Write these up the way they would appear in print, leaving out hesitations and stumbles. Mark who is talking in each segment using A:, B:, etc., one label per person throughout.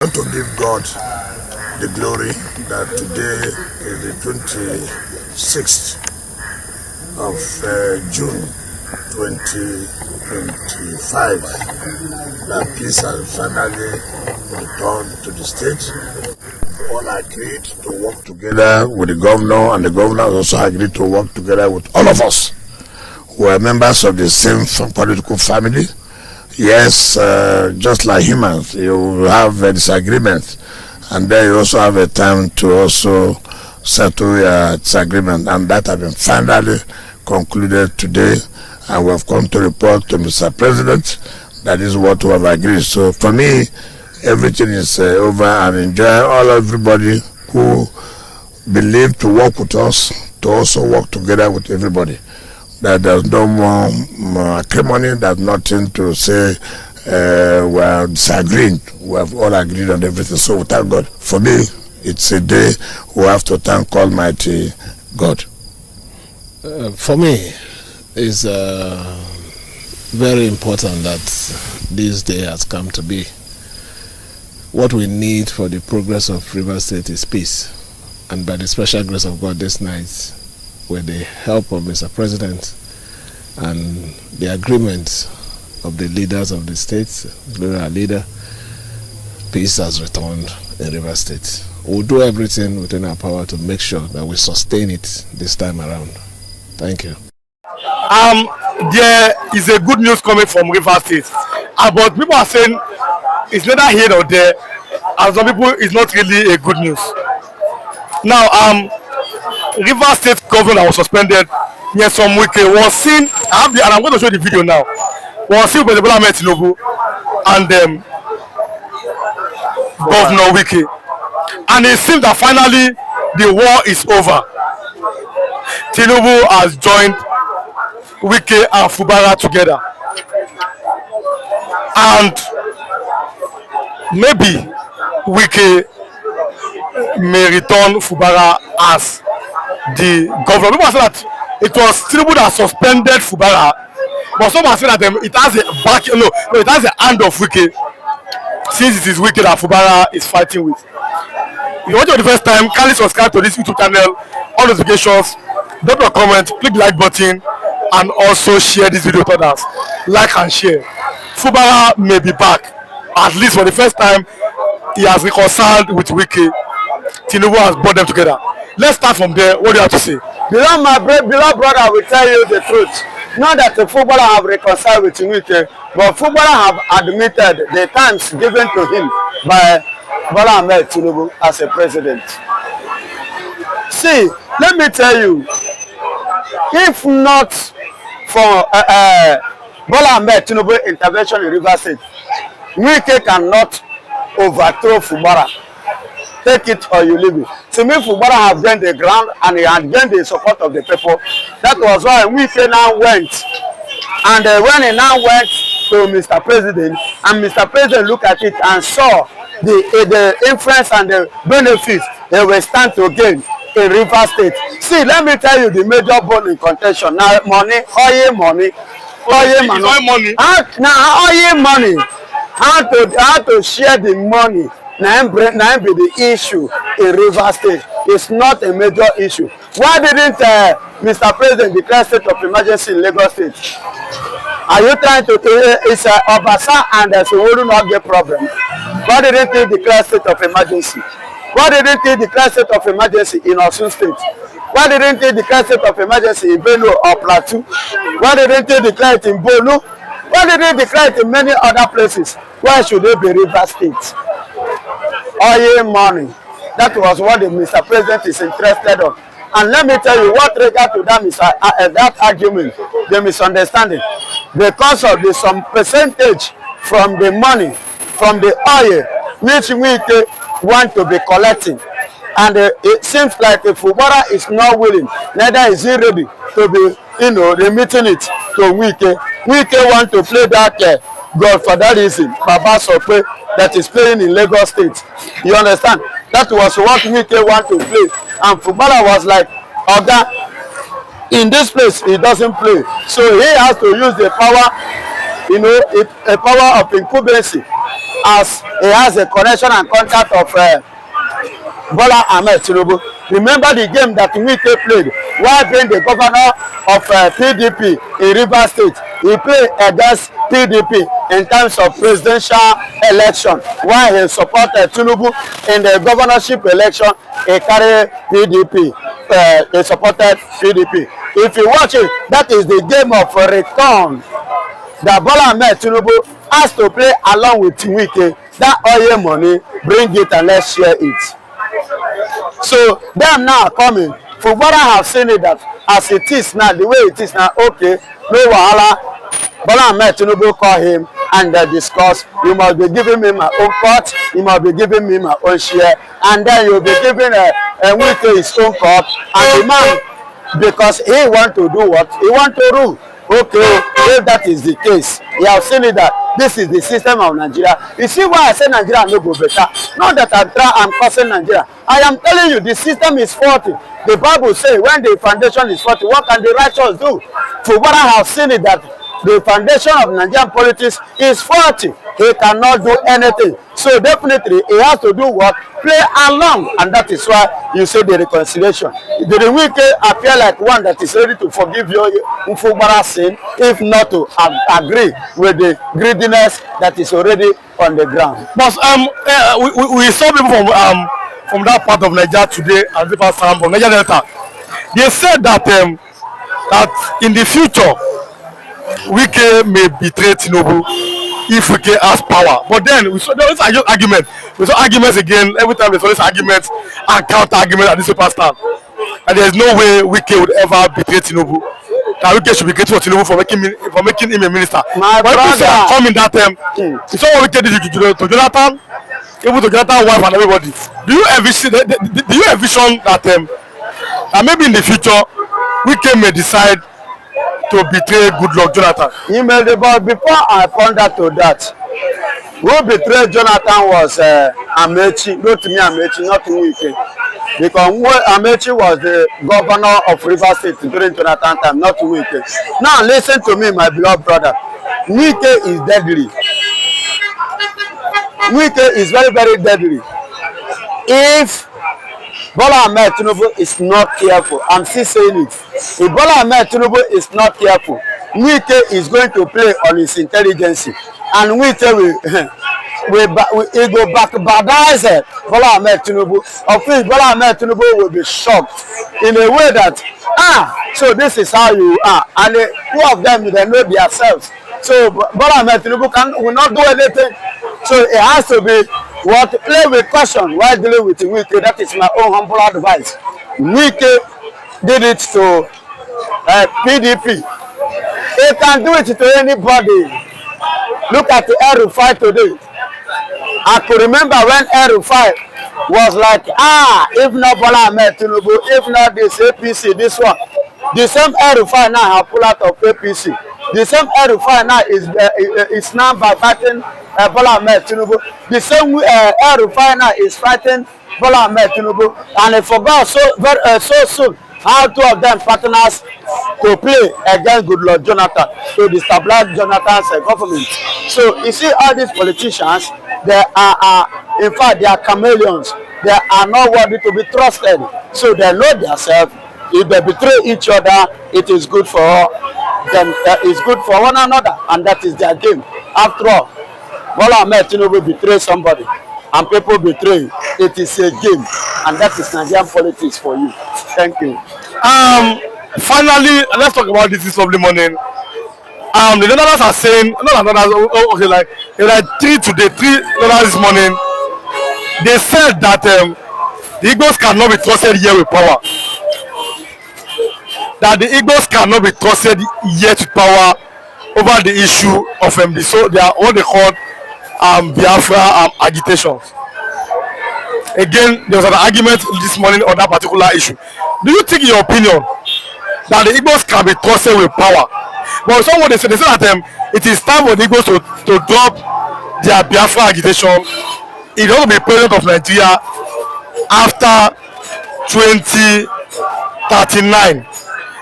A: want to give God the glory that today is the 26th of June 2025, that peace has finally returned to the state. All agreed to work together with the governor, and the governor also agreed to work together with all of us who are members of the same political family. Yes, just like humans, you have a disagreement, and then you also have a time to also settle your disagreement, and that has been finally concluded today, and we have come to report to Mr. President that is what we have agreed. So for me, everything is over, and enjoy everybody who believe to work with us, to also work together with everybody. That there's no more acrimony, there's nothing to say we are disagreeing. We have all agreed on everything. So thank God. For me, it's a day we have to thank Almighty God.
B: For me, it's very important that this day has come to be. What we need for the progress of Rivers State is peace. And by the special grace of God this night, with the help of Mr. President and the agreement of the leaders of the states, including our leader, peace has returned in Rivers State. We'll do everything within our power to make sure that we sustain it this time around. Thank you.
C: There is a good news coming from Rivers State, but people are saying it's neither here or there, and some people it's not really a good news. Now, Rivers State governor was suspended. Yes, some Wike was seen. And I'm going to show the video now. Was seen by the Tinubu and Governor Wike, and it seems that finally the war is over. Tinubu has joined Wike and Fubara together, and maybe Wike may return Fubara as the governor. People say that it was Tinubu that suspended Fubara, but some are saying that it has a back, it has a hand of Wike, since it is Wike that Fubara is fighting with. If you watch it for the first time, kindly subscribe to this YouTube channel, all notifications, drop a comment, click the like button, and also share this video with others. Like and share. Fubara may be back, at least for the first time. He has reconciled with Wike. Tinubu has brought them together. Let's start from there. What do you have to say?
D: Beloved, my beloved brother, I will tell you the truth. Not that the Fubara have reconciled with Wike, but Fubara have admitted the times given to him by Bola Ahmed Tinubu as a president. See, let me tell you, if not for Bola Ahmed Tinubu intervention in Rivers State, Wike cannot overthrow Fubara. Take it or you leave it. To me, Fubara have gained the ground and he had gained the support of the people. That was why Wike now went. And when he now went to Mr. President, and Mr. President looked at it and saw the influence and the benefits they will stand to gain in Rivers State. See, let me tell you the major bone in contention. Now, money, oil money. Oil money. Now, oil money. How to share the money. Now be the issue in Rivers State. It's not a major issue. Why didn't Mr. President declare state of emergency in Lagos State? Are you trying to it's Obasa and Sowolu not get problem? Why didn't he declare state of emergency? Why didn't he declare state of emergency in Osun State? Why didn't he declare state of emergency in Benue or Plateau? Why didn't he declare it in Bonu? Why didn't he declare it in many other places? Why should they be Rivers State? Oil money. That was what the Mr. President is interested in. And let me tell you what regard to that argument, the misunderstanding. Because of some percentage from the money, from the oil, which we want to be collecting. And it seems like if Fubara is not willing, neither is he ready to be, remitting it to Wike. Wike want to play that God for that reason, Baba Sope, that is playing in Lagos State. You understand? That was what Wike want to play. And Fubara was like, Oga, in this place, he doesn't play. So he has to use the power, a power of incumbency. as he has a connection and contact of Bola Ahmed Tinubu. Remember the game that Wike played while being the governor of PDP in Rivers State. He played against PDP in terms of presidential election. While he supported Tinubu in the governorship election, he carried PDP. He supported PDP. If you watch it, that is the game of return that Bola Ahmed Tinubu has to play along with Wike. That oil money, bring it and let's share it. So them now coming. Fubara have seen it that as it is now, the way it is now, okay, no wahala. Bola Ahmed Tinubu call him and they discuss. You must be giving me my own cut, you must be giving me my own share, and then you'll be giving Wike his own cut. And the man, because he want to do what? He want to rule. Okay, if that is the case, you have seen it that this is the system of Nigeria. You see why I say Nigeria no go better? Not that I'm cursing Nigeria. I am telling you the system is faulty. The Bible says when the foundation is faulty, what can the righteous do? Fubara have seen it that the foundation of Nigerian politics is faulty. He cannot do anything. So definitely he has to do what? Play along, and that is why you say the reconciliation. The Wike appear like one that is ready to forgive your Fubara sin, if not to agree with the greediness that is already on the ground.
C: But we saw people from that part of Nigeria today, and people from Nigeria Delta. They said that that in the future Wike may betray Tinubu if Wike has power. But then we saw there was argument. We saw arguments again. Every time there's always arguments and counter arguments at this super stand. And there's no way Wike would ever betray Tinubu. That Wike should be grateful for Tinubu for making him a minister.
D: My
C: but
D: brother,
C: come in that time, you saw what Wike did to Jonathan, even to Jonathan's wife and everybody. Do you envision that maybe in the future Wike may decide to betray Goodluck Jonathan?
D: But before I ponder to that, who betrayed Jonathan was Amechi, not me Amechi, not Wike. Because Amechi was the governor of Rivers State during Jonathan time, not Wike. Now listen to me, my beloved brother. Wike is deadly. Wike is very, very deadly. If Bola Ahmed Tinubu is not careful, I'm still saying it. If Bola Ahmed Tinubu is not careful, Wike is going to play on his intelligence, and Wike will go back Bola Ahmed Tinubu. Of which Bola Ahmed Tinubu will be shocked in a way that so this is how you are, and two of them they know themselves. So Bola Ahmed Tinubu will not do anything. So it has to be what play with caution while dealing with Wike. That is my own humble advice. Wike did it to PDP. He can do it to anybody. Look at the El-Rufai today. I could remember when El-Rufai was like, if not Bola Ahmed Tinubu, if not this APC, this one. The same El-Rufai now have pulled out of APC. The same El-Rufai now is now by fighting Bola Ahmed Tinubu. The same El-Rufai now is fighting Bola Ahmed Tinubu, and I forgot so soon how two of them partners to play against Goodluck Jonathan to destabilize Jonathan's government. So you see all these politicians, they are in fact they are chameleons. They are not worthy to be trusted. So they know themselves. If they betray each other, it is good for them. It's good for one another, and that is their game. After all, Bola Ahmed Tinubu betray somebody, and people betray. It is a game, and that is Nigerian politics for you. Thank you.
C: Finally, let's talk about this lovely morning. The Netherlands are saying, okay, like three this morning. They said that the Igbos cannot be trusted here with power. That the Igbos cannot be trusted yet with power over the issue of so they are what they call Biafra agitations. Again, there was an argument this morning on that particular issue. Do you think, in your opinion, that the Igbos can be trusted with power? But someone they say that it is time for the Igbos to drop their Biafra agitation in order to be president of Nigeria after 2039.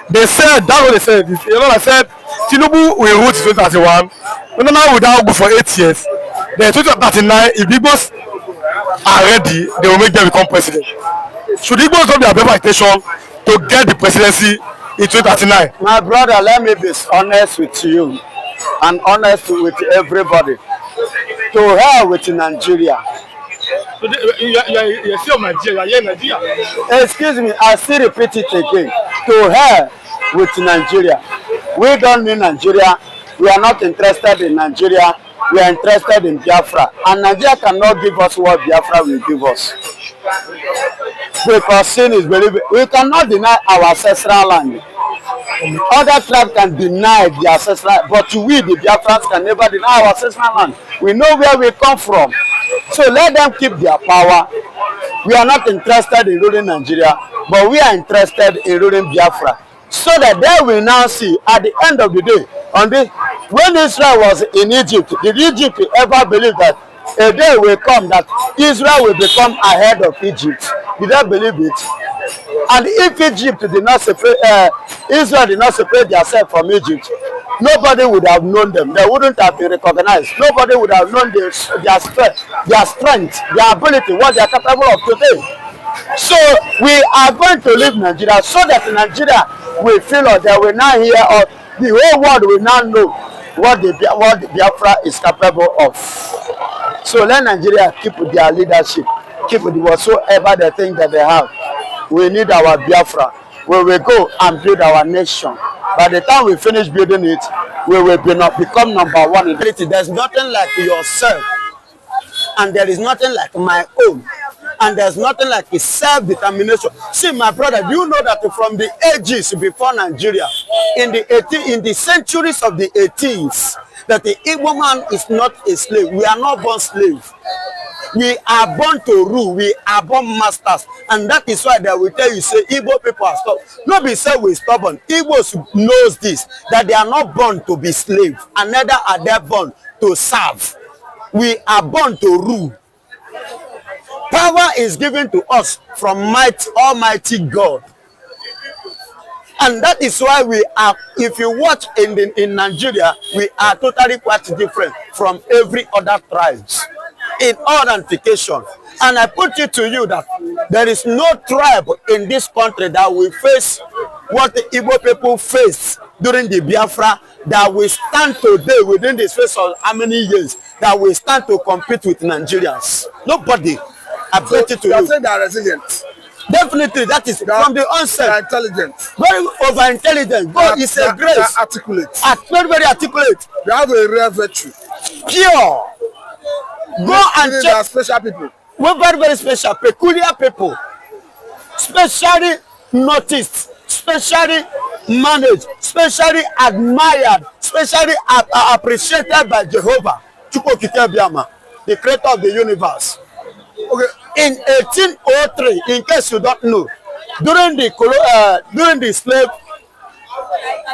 C: They said, that's what they said. You know, I said, Tinubu will rule till 2031. Now without go for 8 years. then 2039, if the Igbos are ready, they will make them become president. Should the Igbos not be a agitation to get the presidency in 2039?
D: My brother, let me be honest with you and honest with everybody. To hell with Nigeria.
C: So you are still Nigeria. You are Nigeria.
D: Excuse me, I still repeat it again. To hell with Nigeria. We don't need Nigeria. We are not interested in Nigeria. We are interested in Biafra. And Nigeria cannot give us what Biafra will give us. Because sin is believing. We cannot deny our ancestral land. Other tribes can deny the ancestral, but we, the Biafrans, can never deny our ancestral land. We know where we come from. So let them keep their power. We are not interested in ruling Nigeria, but we are interested in ruling Biafra. So that they will now see at the end of the day, when Israel was in Egypt, did Egypt ever believe that a day will come that Israel will become ahead of Egypt? Did they believe it? And if Egypt did not separate, Israel did not separate themselves from Egypt, nobody would have known them. They wouldn't have been recognized. Nobody would have known their strength, their ability, what they are capable of today. So we are going to leave Nigeria so that Nigeria will feel or they will now hear or the whole world will now know what the Biafra is capable of. So let Nigeria keep their leadership, keep whatsoever they think that they have. We need our Biafra. We will go and build our nation. By the time we finish building it, we will become number one in it. There's nothing like yourself, and there is nothing like my own, and there's nothing like a self-determination. See, my brother, do you know that from the ages before Nigeria, in the centuries of the 18th, that the Igbo man is not a slave. We are not born slaves. We are born to rule. We are born masters. And that is why they will tell you, say, Igbo people are stubborn. Nobody say we're stubborn. Igbos knows this, that they are not born to be slaves, and neither are they born to serve. We are born to rule. Power is given to us from Almighty God. And that is why we are, if you watch in Nigeria, we are totally quite different from every other tribes in identification. And I put it to you that there is no tribe in this country that will face what the Igbo people face during the Biafra, that will stand today within the space of how many years, that will stand to compete with Nigerians. Nobody. I put it to you.
E: You are saying they are resilient.
D: Definitely, that is from the onset.
E: They are intelligent.
D: Very over intelligent. God is a grace.
E: They are articulate.
D: Very, very articulate.
E: They have a rare virtue.
D: Pure. Go and check.
E: They are special people.
D: We're very, very special, peculiar people. Specially noticed, specially managed, specially admired, specially appreciated by Jehovah, the creator of the universe. Okay. In 1803, in case you don't know, during the slave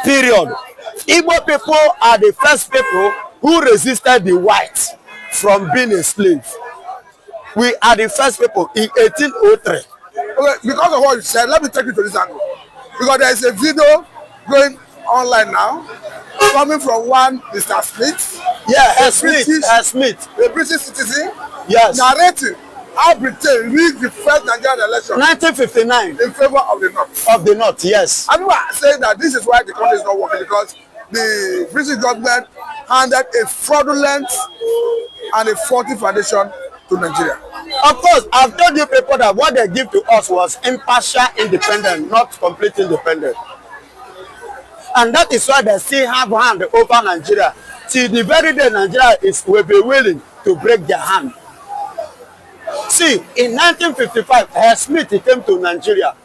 D: period, Igbo people are the first people who resisted the whites from being a slave. We are the first people in 1803.
E: Okay, because of what you said, let me take you to this angle. Because there is a video going online now, coming from one Mr. Smith.
D: Yeah, Smith.
E: A British citizen.
D: Yes.
E: Narrating how Britain rigged the first Nigerian election
D: 1959
E: in favor of the North.
D: Of the North, yes.
E: And we are saying that this is why the country is not working, because the British government handed a fraudulent and a faulty foundation to Nigeria.
D: Of course, I've told you people that what they give to us was impartial independent, not complete independent. And that is why they still have hand over Nigeria. Till the very day Nigeria will be willing to break their hand. See, in 1955, Smith came to Nigeria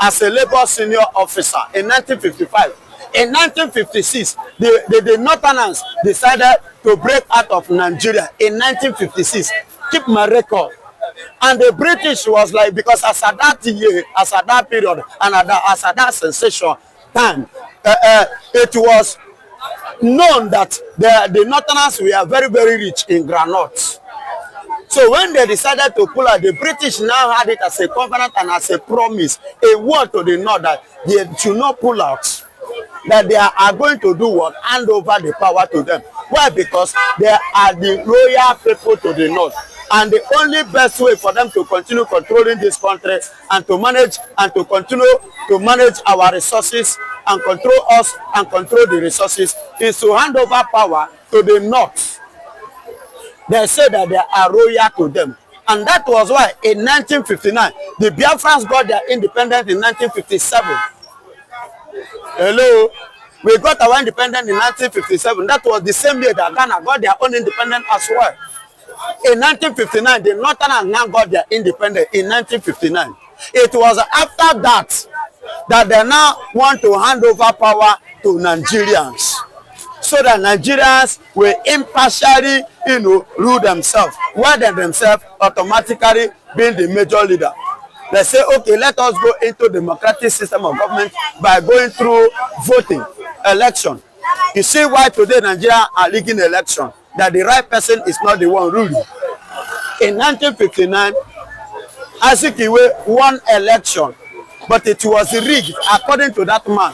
D: as a labor senior officer in 1955. In 1956, the Northerners decided to break out of Nigeria in 1956. Keep my record. And the British was like, because as at that year, as at that period, and as at that sensation time, it was known that the Northerners were very, very rich in granules. So when they decided to pull out, the British now had it as a covenant and as a promise, a word to the North that they should not pull out, that they are going to do what? Hand over the power to them. Why? Because they are the royal people to the north. And the only best way for them to continue controlling this country and to manage and to continue to manage our resources and control us and control the resources is to hand over power to the north. They say that they are royal to them. And that was why in 1959, the Biafrans got their independence in 1957. Hello? We got our independence in 1957. That was the same year that Ghana got their own independence as well. In 1959, the Northerners now got their independence in 1959. It was after that that they now want to hand over power to Nigerians, so that Nigerians will impartially, rule themselves, while they themselves automatically being the major leader. They say, okay, let us go into democratic system of government by going through voting, election. You see why today Nigeria are leaking election, that the right person is not the one ruling. In 1959, Azikiwe won election, but it was rigged according to that man,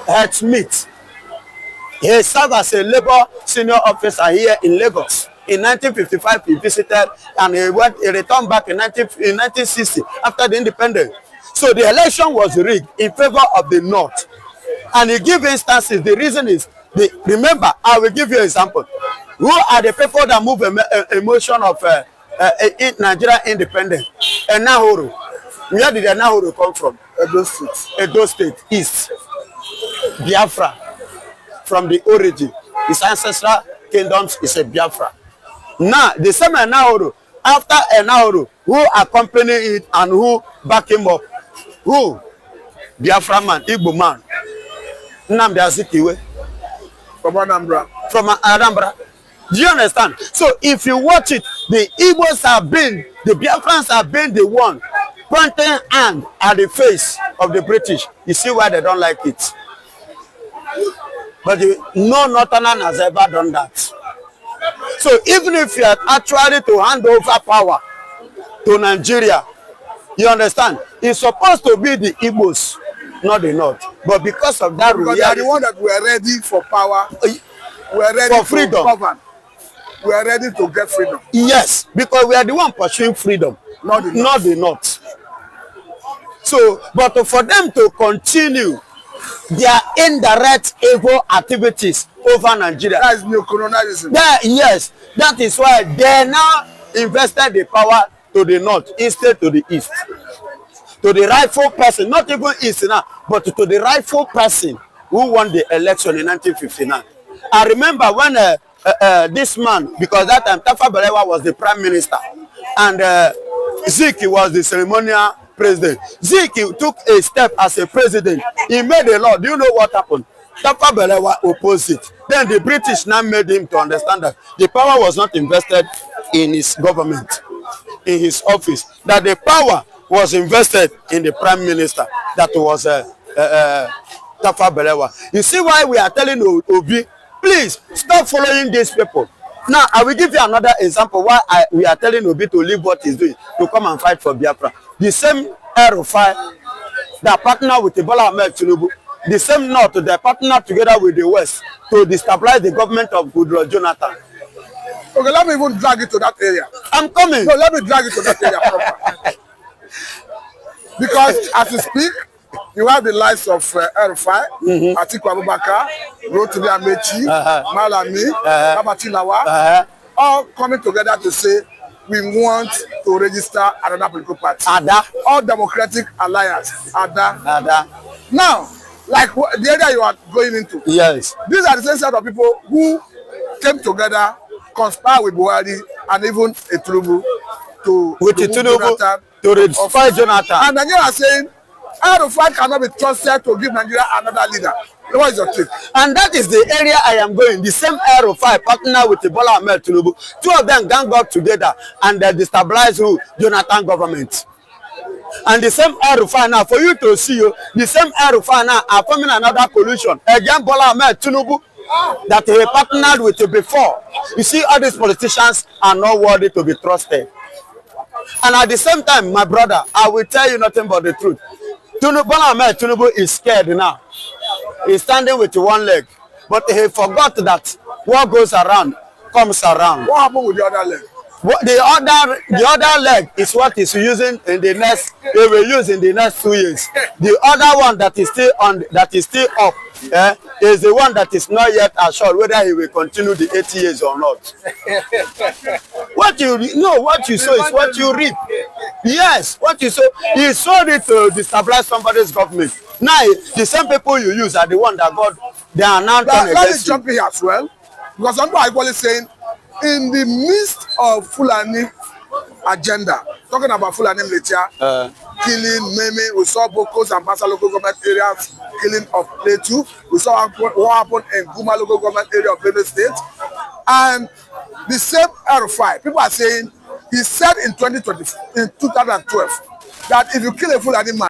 D: Head Smith. He served as a labor senior officer here in Lagos. In 1955, he visited and he returned back in 1960 after the independence. So the election was rigged in favor of the North. And he gave instances. The reason is, remember, I will give you an example. Who are the people that move emotion of Nigeria independence? Enahoro. Where did Enahoro come from?
E: Edo State.
D: Edo State, East. Biafra. From the origin. His ancestral kingdoms is a Biafra. Now, the same Enahoro, after Enahoro, who accompany it and who back him up? Who? Biafra man, Igbo man. Nnamdi Azikiwe.
E: From Anambra.
D: From Anambra. Do you understand? So if you watch it, the Igbos have been, the Biafrans have been the one pointing hand at the face of the British. You see why they don't like it. But no Northerner has ever done that. So even if you are actually to hand over power to Nigeria, you understand, it's supposed to be the Igbos, not the North. But because of that,
E: because they are the one that we are ready for power, we are ready
D: for freedom.
E: To govern. We are ready to get freedom.
D: Yes, because we are the one pursuing freedom, not the North. So, but for them to continue their indirect evil activities over Nigeria,
E: that is neo-colonialism.
D: Yes, that is why they now invested the power to the North instead to the East. To the rightful person, not even East now, but to the rightful person who won the election in 1959. I remember when this man, because that time Tafa Balewa was the prime minister and Ziki was the ceremonial president. Ziki took a step as a president. He made a law. Do you know what happened? Tafa Balewa opposed it. Then the British now made him to understand that the power was not invested in his government, in his office, that the power was invested in the prime minister, that was Tafa Balewa. You see why we are telling Obi, please stop following these people. Now, I will give you another example why we are telling Obi to leave what he's doing, to come and fight for Biafra. The same Erufai that partner with the Bola Ahmed Tinubu, the same North, they partner together with the West to destabilize the government of Goodluck Jonathan.
E: Okay, let me even drag it to that area.
D: I'm coming.
E: No, let me drag it to that area proper. Because as you speak, you have the likes of Erufai, Atiku Abubakar, Rotimi Amechi, Malami, Babachinawa, all coming together to say we want to register another political party. Ada. All Democratic Alliance. Ada. Now, like the area you are going into.
D: Yes.
E: These are the same set of people who came together, conspire with Buhari and even Tinubu to fight Jonathan. And Nigeria are saying, Erufai cannot be trusted to give Nigeria another leader. What is your take?
D: And that is the area I am going. The same Erufai partner with the Bola Ahmed Tinubu. Two of them gang up together and they destabilize Jonathan government. And the same Erufai now, for you to see the same Erufai now are forming another coalition against Bola Ahmed Tinubu that he partnered with before. You see, all these politicians are not worthy to be trusted. And at the same time, my brother, I will tell you nothing but the truth. Bola Ahmed Tinubu is scared now. He's standing with one leg. But he forgot that what goes around comes around.
E: What happened with the other leg?
D: What the other leg is what is using in the next, they will use in the next 2 years. The other one that is still on, that is still up, is the one that is not yet assured whether he will continue the 80 years or not. What you sow is what you reap. Yes, what you sow. He sowed it to destabilize somebody's government. Now the same people you use are the one that got, they are now turning
E: Let me
D: against
E: jump in here as well, because some people are equally saying, in the midst of Fulani agenda, talking about Fulani militia, killing, maiming, we saw Bokos and Basa local government areas, killing of Plateau. We saw what happened in Guma local government area of Benue State. And the same R5, people are saying, he said in 2012, that if you kill a Fulani man,